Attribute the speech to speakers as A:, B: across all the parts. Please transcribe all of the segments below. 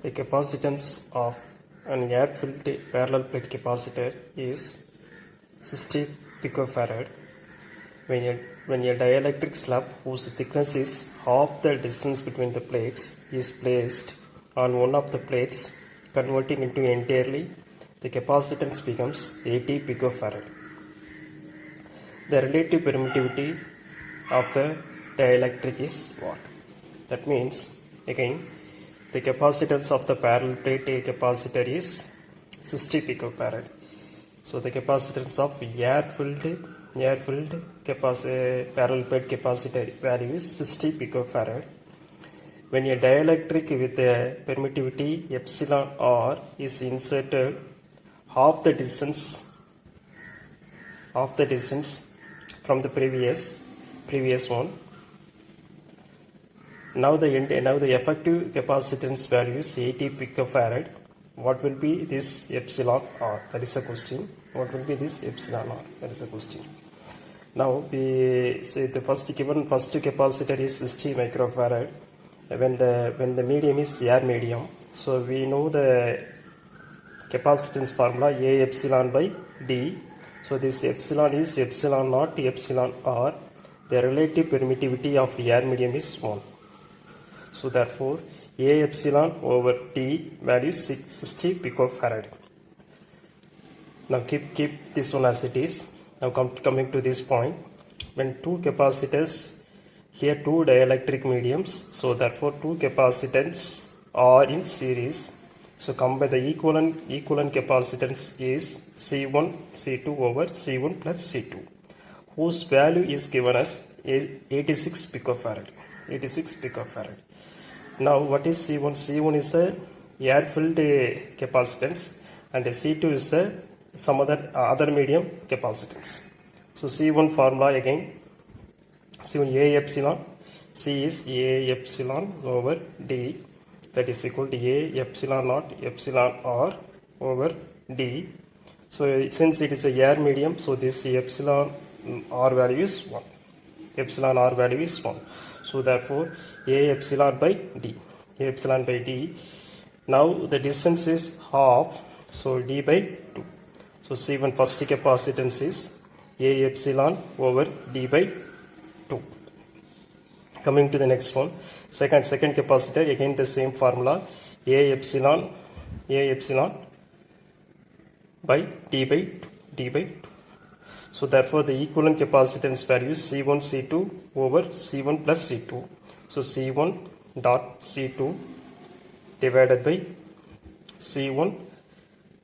A: The capacitance of an air-filled parallel plate capacitor is 60 picofarad. When a dielectric slab whose thickness is half the distance between the plates is placed on one of the plates, converting into entirely, the capacitance becomes 80 picofarad. The relative permittivity of the dielectric is what? That means, again, the capacitance of the parallel plate capacitor is 60 picofarad. So the capacitance of air-filled parallel plate capacitor value is 60 picofarad. When a dielectric with a permittivity epsilon r is inserted half the distance from the previous one. Now the effective capacitance value is 80 picofarad. What will be this epsilon r? That is a question. What will be this epsilon r? That is a question. Now we say the first capacitor is 60 microfarad. When the medium is air medium, so we know the capacitance formula A epsilon by D. So this epsilon is epsilon naught epsilon r. The relative permittivity of air medium is 1. So therefore A epsilon over D value is 60 picofarad. Now keep this one as it is. Now coming to this point, when two capacitors, here two dielectric mediums, so therefore two capacitance are in series. So come by the equivalent capacitance is C1 C2 over C1 plus C2, whose value is given as 86 picofarad. 86 picofarad. Now what is C1? C1 is a air-filled capacitance and C2 is some other medium capacitance. So C1 formula again, C1 A epsilon, C is A epsilon over D, that is equal to A epsilon naught epsilon r over D. So since it is a air medium, so this epsilon r value is 1. Epsilon r value is 1. So therefore A epsilon by D. A epsilon by D. Now the distance is half, so D by 2. So C1 first capacitance is A epsilon over D by 2. Coming to the next one, second capacitor, again the same formula, A epsilon by D by 2. So therefore the equivalent capacitance value is C1 C2 over C1 plus C2. So C1 dot C2 divided by C1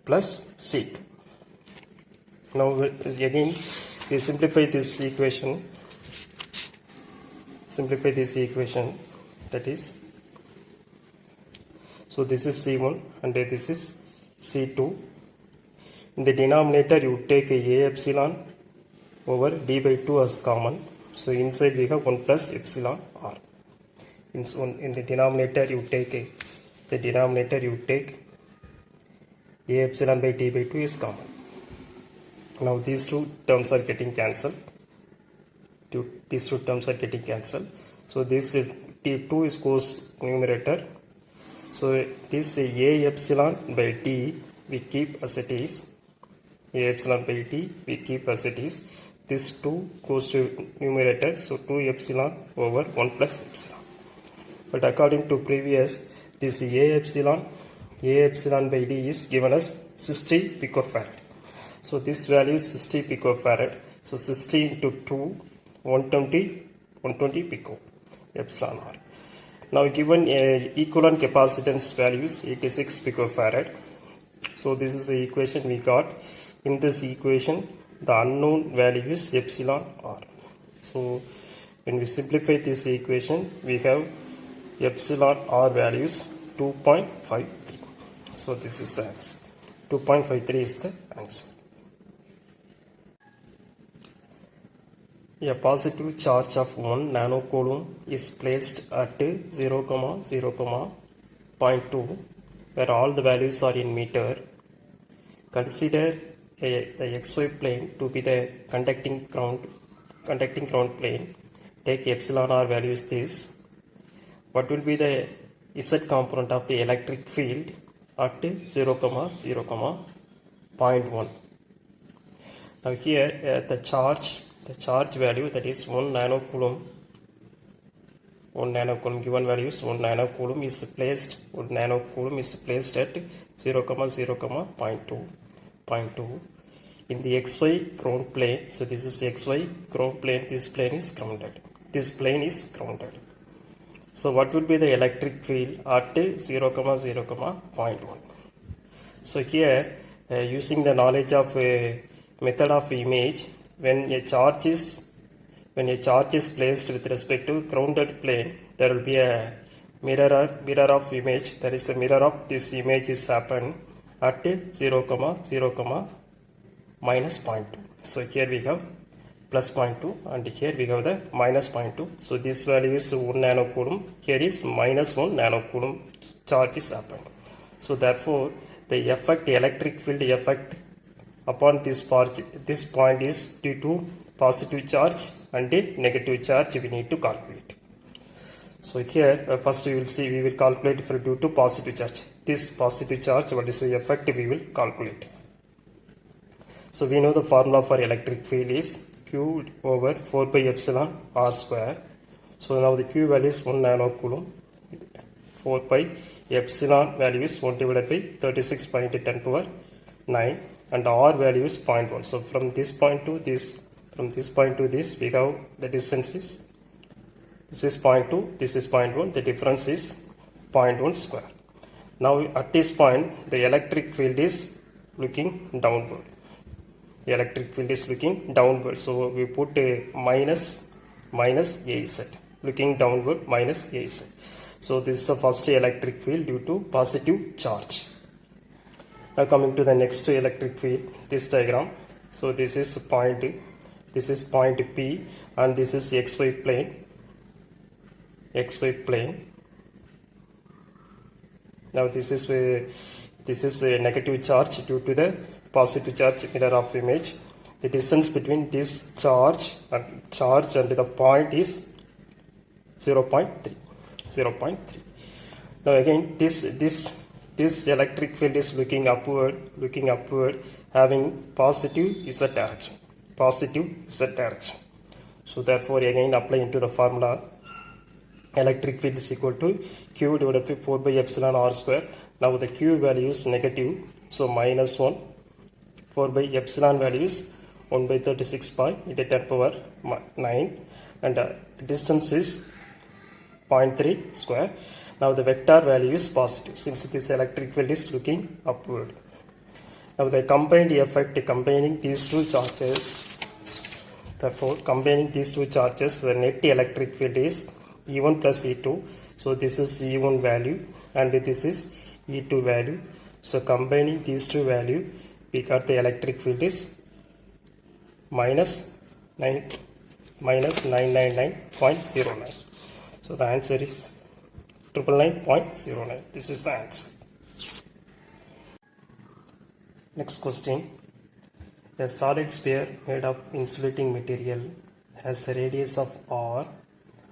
A: plus C2. Now again we simplify this equation. That is, so this is C1 and this is C2. In the denominator you take A epsilon over D by 2 as common. So inside we have 1 plus epsilon r. In the denominator you take A epsilon by D by 2 is common. Now these two terms are getting cancelled. So this T2 is goes numerator. So this A epsilon by D we keep as it is. A epsilon by D we keep as it is. This 2 goes to numerator. So 2 epsilon over 1 plus epsilon. But according to previous, this A epsilon by D is given as 60 picofarad. So this value is 60 picofarad. So 60 into 2, 120 pico epsilon r. Now given equivalent capacitance values 86 picofarad. So this is the equation we got. In this equation the unknown value is epsilon r. So when we simplify this equation we have epsilon r values 2.53. So this is the answer. 2.53 is the answer. A positive charge of 1 nanocoulomb is placed at 0,0,2 where all the values are in meter. Consider the xy plane to be the conducting ground plane. Take epsilon r value is this. What will be the z component of the electric field at 0, 0, 0.1. Now here the charge value, that is 1 nanocoulomb, given value is 1 nanocoulomb is placed, 1 nanocoulomb is placed at 0, 0, 0.2 in the xy ground plane. So this is xy ground plane, this plane is grounded. So what would be the electric field at 0, 0, 0.1? So here using the knowledge of method of image, when a charge is placed with respect to grounded plane, there will be a mirror of image. There is a mirror of this image is happen at 0, 0, minus 0.2. So here we have plus 0.2 and here we have the minus 0.2. So this value is 1 nanocoulomb. Here is minus 1 nanocoulomb charge is happened. So therefore the electric field effect upon this point is due to positive charge and negative charge we need to calculate. So here first we will calculate for due to positive charge. This positive charge, what is the effect, we will calculate. So we know the formula for electric field is Q over 4 pi epsilon R square. So now the Q value is 1 nanocoulomb. 4 pi epsilon value is 1 divided by 36.10 power 9 and R value is 0.1. So from this point to this, we have the distance is, this is 0.2, this is 0.1, the difference is 0.1 square. Now at this point the electric field is looking downward. So we put a minus AZ, looking downward minus AZ. So this is the first electric field due to positive charge. Now coming to the next electric field, this diagram. So this is point P and this is XY plane. Now this is a negative charge due to the positive charge mirror of image. The distance between this charge and the point is 0.3. Now again this electric field is looking upward, having positive Z direction. So therefore again apply into the formula, electric field is equal to Q divided by 4 by epsilon R square. Now the Q value is negative, so minus 1. 4 by epsilon value is 1 by 36 pi into 10 power 9 and distance is 0.3 square. Now the vector value is positive since this electric field is looking upward. Now the combined effect combining these two charges, therefore combining these two charges, the net electric field is E1 plus E2. So this is E1 value and this is E2 value. So combining these two value, we got the electric field is minus 999.09. So the answer is 999.09. This is the answer. Next question. A solid sphere made of insulating material has a radius of R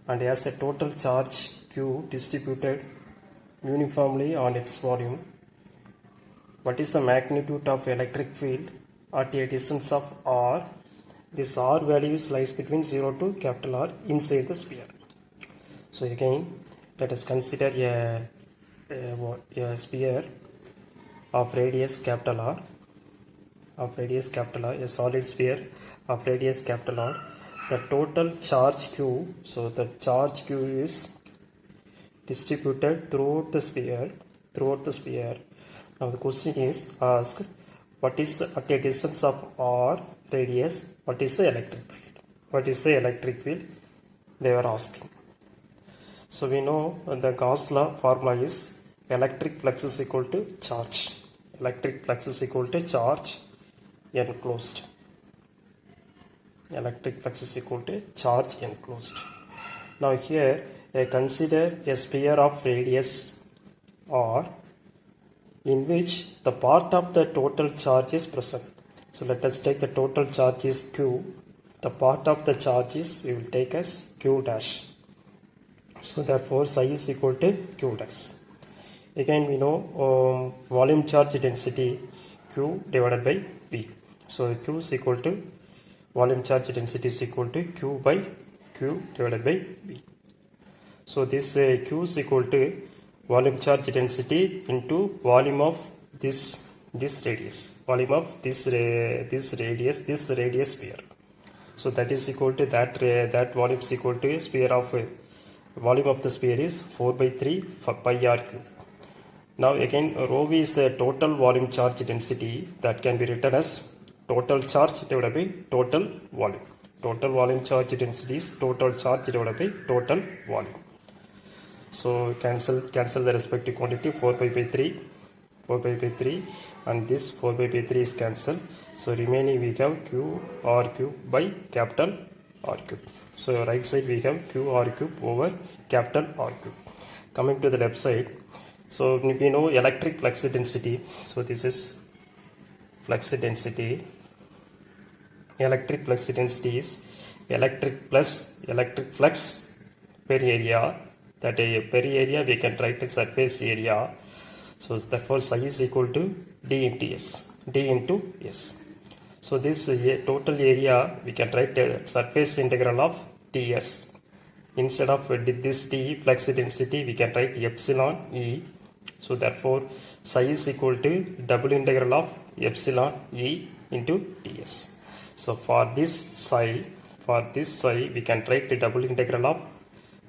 A: and has a total charge Q distributed uniformly on its volume. What is the magnitude of electric field at a distance of R? This R value lies between 0 to capital R inside the sphere. So again, let us consider a sphere of radius capital R, a solid sphere of radius capital R. The total charge Q, so the charge Q is distributed throughout the sphere. Now the question is asked, what is at a distance of R radius, what is the electric field? They were asking. So we know the Gauss law formula is electric flux is equal to charge. Enclosed. Now here consider a sphere of radius R in which the part of the total charge is present. So let us take the total charge is Q. The part of the charge is we will take as Q dash. So therefore psi is equal to q dash. Again we know volume charge density q divided by v. So q is equal to volume charge density is equal to q by q divided by v. So this q is equal to volume charge density into volume of this radius, volume of this radius sphere. So that is equal to that volume is equal to sphere of volume of the sphere is 4 by 3 pi r cube. Now again rho v is the total volume charge density that can be written as total charge divided by total volume. Total volume charge density is total charge divided by total volume. So cancel the respective quantity 4 pi by 3 and this 4 pi by 3 is cancelled. So remaining we have q r cube by capital R cube. So right side we have q r cube over capital R cube. Coming to the left side, so we know electric flux density. So this is flux density. Electric flux density is electric plus electric flux per area. That per area we can write as surface area. So therefore psi is equal to d into s. So this total area we can write a surface integral of ds. Instead of this d flux density we can write epsilon e. So therefore psi is equal to double integral of epsilon e into ds. So for this psi we can write the double integral of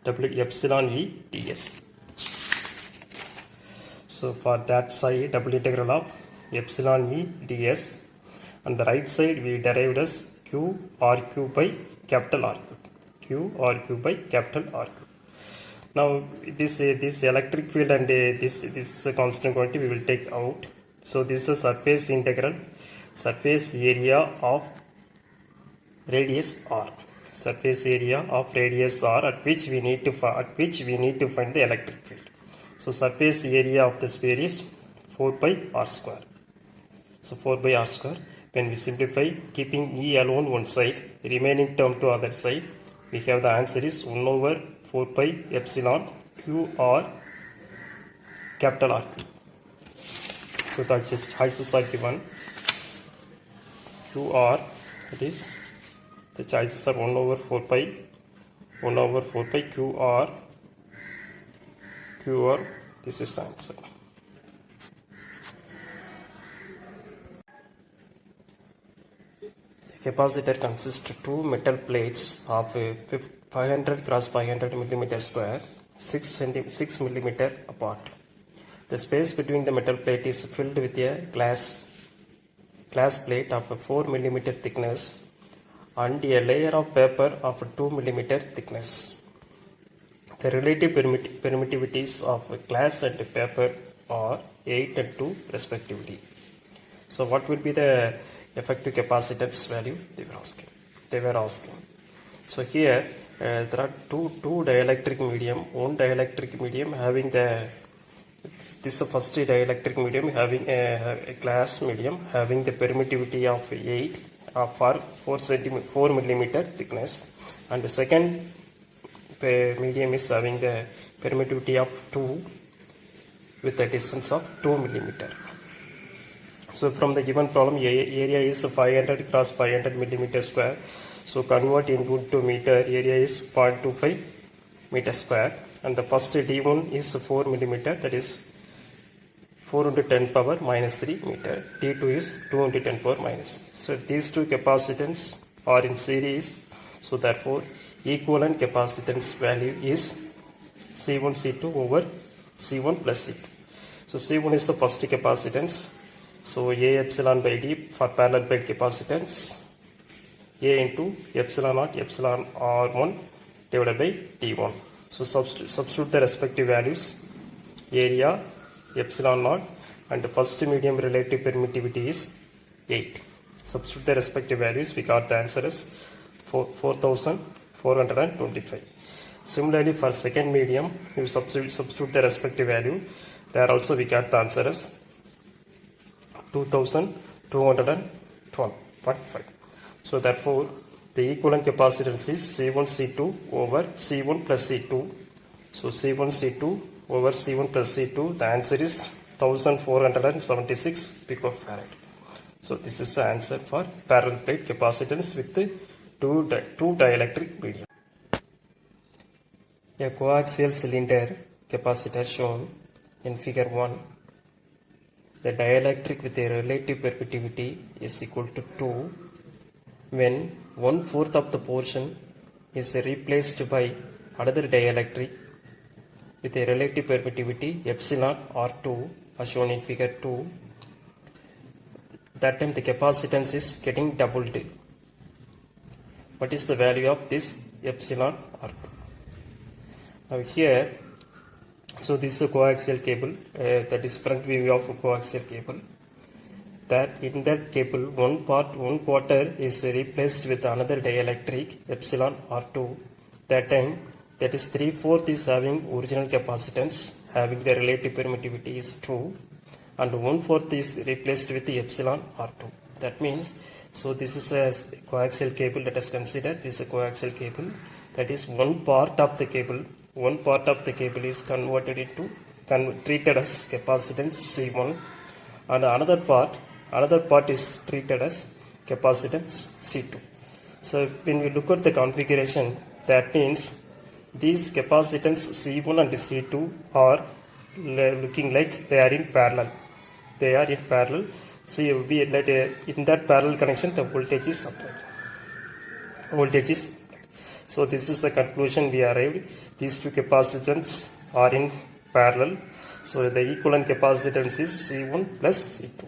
A: epsilon e ds. So for that psi double integral of epsilon e ds, on the right side we derived as q r cube by capital R cube. Q r cube by capital R cube. Now this electric field and this is a constant quantity we will take out. So this is a surface integral, surface area of radius r. Surface area of radius r at which we need to find the electric field. So surface area of the sphere is 4 pi r square. So 4 by r square. When we simplify, keeping e alone one side, remaining term to other side, we have the answer is 1 over 4 pi epsilon q r capital R cube. So the choices are given. Q r, that is the choices are 1 over 4 pi q r. This is the answer. The capacitor consists of two metal plates of 500 cross 500 millimeter square, 6 millimeter apart. The space between the metal plate is filled with a glass plate of 4 millimeter thickness and a layer of paper of 2 millimeter thickness. The relative permittivities of glass and paper are 8 and 2 respectively. So what will be the effective capacitance value they were asking. So here there are two dielectric medium. One dielectric medium having this is the first dielectric medium having a glass medium having the permittivity of 8 for 4 millimeter thickness, and the second medium is having the permittivity of 2 with a distance of 2 millimeter. So from the given problem, area is 500 cross 500 millimeter square. So convert into meter, area is 0.25 meter square, and the first D1 is 4 millimeter, that is 4 into 10 power minus 3 meter. D2 is 2 into 10 power minus 3. So these two capacitance are in series. So therefore equivalent capacitance value is C1 C2 over C1 plus C2. So C1 is the first capacitance. So A epsilon by D for parallel plate capacitance, A into epsilon naught epsilon R1 divided by D1. So substitute the respective values, area, epsilon naught, and the first medium relative permittivity is 8. Substitute the respective values, we got the answer as 4,425. Similarly for second medium, you substitute the respective value, there also we got the answer as 2,212.5. So therefore the equivalent capacitance is C1 C2 over C1 plus C2 So C1 C2 over C1 plus C2, the answer is 1476 picofarad. So this is the answer for parallel plate capacitance with the two dielectric medium. A coaxial cylinder capacitor shown in figure 1. The dielectric with a relative permittivity is equal to 2 when 1/4 of the portion is replaced by another dielectric with a relative permittivity epsilon R2 as shown in figure 2. That time the capacitance is getting doubled. What is the value of this epsilon R2? Now here, so this is a coaxial cable, that is front view of a coaxial cable. That in that cable, one quarter is replaced with another dielectric epsilon R2. That time, that is 3/4 is having original capacitance, having the relative permittivity is 2, and 1/4 is replaced with the epsilon R2. That means, so this is a coaxial cable. Let us consider this is a coaxial cable. That is one part of the cable is converted into treated as capacitance C1, and another part is treated as capacitance C2. So when we look at the configuration, that means these capacitance C1 and C2 are looking like they are in parallel. See, in that parallel connection, the voltage is applied. So this is the conclusion we arrived. These two capacitance are in parallel. So the equivalent capacitance is C1 plus C2.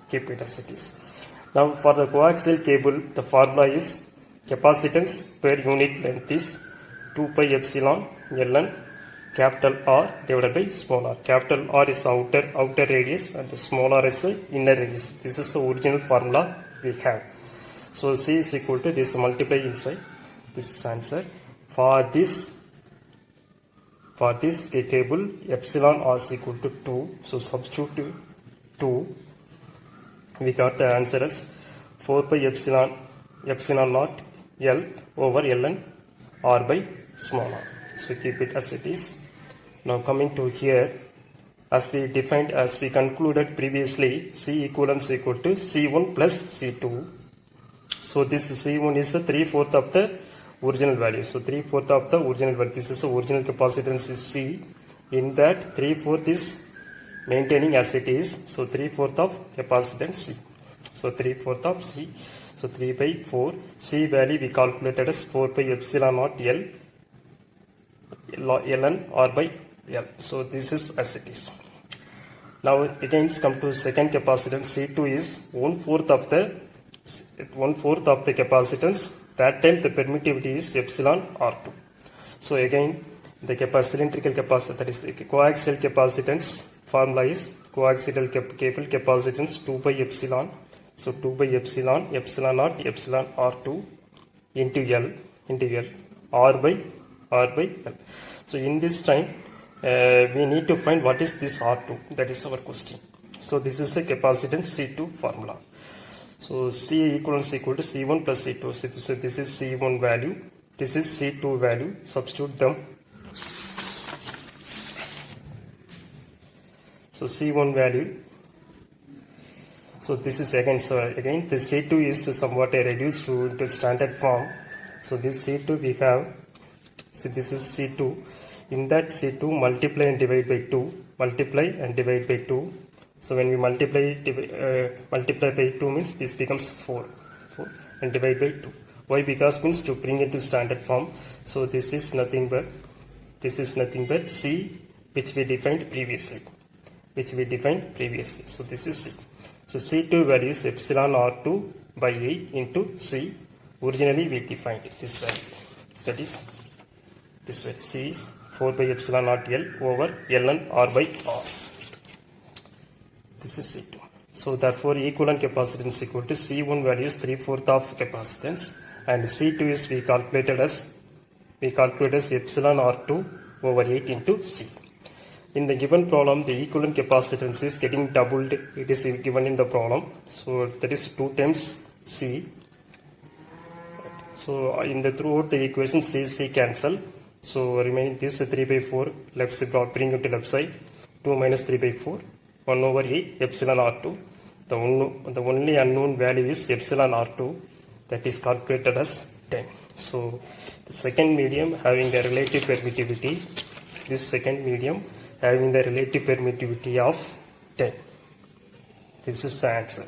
A: Keep it as it is. Now for the coaxial cable, the formula is capacitance per unit length is 2 pi epsilon Ln capital R divided by small r. Capital R is outer radius and small r is the inner radius. This is the original formula we have. So C is equal to this multiply inside. This is answer. For this cable, epsilon R is equal to 2. So substitute 2. We got the answer as 4 pi epsilon naught L over Ln R by small r. So keep it as it is. Now coming to here, as we concluded previously, C equivalent is equal to C1 plus C2. So this C1 is the 3/4 of the original value. So 3/4 of the original value. This is the original capacitance is C. In that 3/4 is maintaining as it is. So 3/4 of capacitance C. So 3/4 of C. So 3 by 4. C value we calculated as 4 pi epsilon naught L Ln R by L. So this is as it is. Now again come to second capacitance. C2 is 1/4 of the capacitance. That time the permittivity is epsilon R2. So again the cylindrical capacitor, that is coaxial capacitance formula is coaxial cable capacitance 2 by epsilon. So 2 by epsilon naught epsilon R2 into L R by L. So in this time we need to find what is this R2. That is our question. So this is a capacitance C2 formula. So C equivalent is equal to C1 plus C2. So this is C1 value. This is C2 value. Substitute them. So C1 value. So this is again this C2 is somewhat reduced to standard form. So this C2 we have. So this is C2. In that C2 multiply and divide by 2. So when we multiply by 2 means this becomes 4 and divide by 2. Why? Because means to bring it to standard form. So this is nothing but C which we defined previously. So this is C. So C2 value is epsilon R2 by 8 into C. Originally we defined this value. That is this value. C is 4 by epsilon naught L over Ln R by R. This is C2. So therefore equivalent capacitance equal to C1 value is 3/4 of capacitance, and C2 is we calculated as epsilon R2 over 8 into C. In the given problem, the equivalent capacitance is getting doubled. It is given in the problem. So that is 2 times C. So in the throughout the equation C cancel. So remaining this 3 by 4 left side, bring it to left side, 2 minus 3 by 4, 1 over 8 epsilon R2. The only unknown value is epsilon R2, that is calculated as 10. So the second medium having the relative permittivity, this second medium having the relative permittivity of 10. This is the answer.